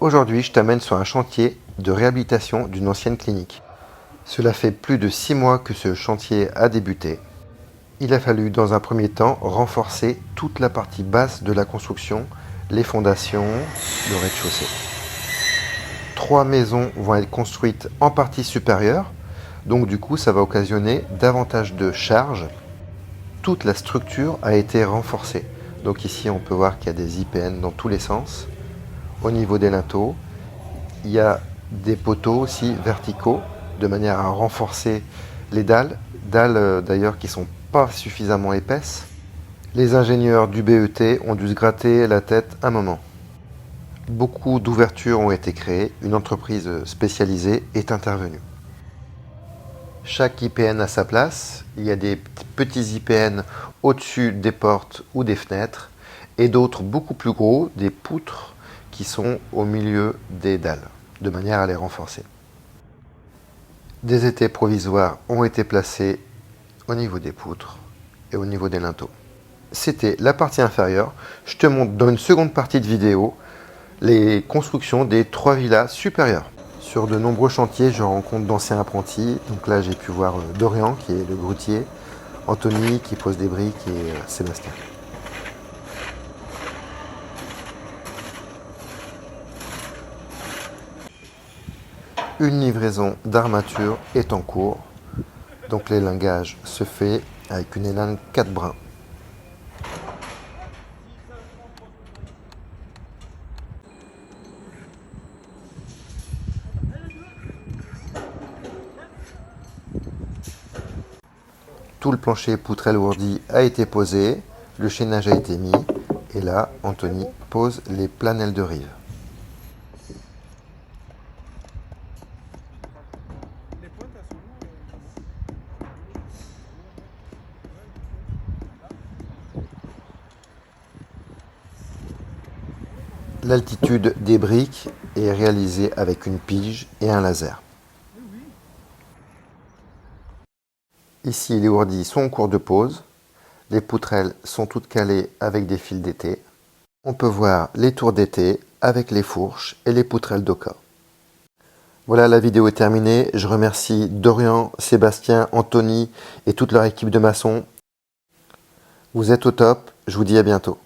Aujourd'hui, je t'amène sur un chantier de réhabilitation d'une ancienne clinique. Cela fait plus de 6 mois que ce chantier a débuté. Il a fallu dans un premier temps renforcer toute la partie basse de la construction, les fondations, le rez-de-chaussée. 3 maisons vont être construites en partie supérieure, donc du coup ça va occasionner davantage de charges. Toute la structure a été renforcée. Donc ici on peut voir qu'il y a des IPN dans tous les sens. Au niveau des linteaux, il y a des poteaux aussi verticaux de manière à renforcer les dalles. Dalles d'ailleurs qui ne sont pas suffisamment épaisses. Les ingénieurs du BET ont dû se gratter la tête un moment. Beaucoup d'ouvertures ont été créées, une entreprise spécialisée est intervenue. Chaque IPN a sa place, il y a des petits IPN au-dessus des portes ou des fenêtres et d'autres beaucoup plus gros, des poutres qui sont au milieu des dalles, de manière à les renforcer. Des étais provisoires ont été placés au niveau des poutres et au niveau des linteaux. C'était la partie inférieure. Je te montre dans une seconde partie de vidéo les constructions des 3 villas supérieures. Sur de nombreux chantiers, je rencontre d'anciens apprentis. Donc là, j'ai pu voir Dorian, qui est le grutier, Anthony, qui pose des briques, et Sébastien. Une livraison d'armature est en cours. Donc l'élingage se fait avec une élingue 4 brins. Tout le plancher poutrelle ourdi a été posé, le chaînage a été mis, et là, Anthony pose les planelles de rive. L'altitude des briques est réalisée avec une pige et un laser. Ici, les ourdis sont en cours de pose. Les poutrelles sont toutes calées avec des fils d'été. On peut voir les tours d'été avec les fourches et les poutrelles d'Oka. Voilà, la vidéo est terminée. Je remercie Dorian, Sébastien, Anthony et toute leur équipe de maçons. Vous êtes au top. Je vous dis à bientôt.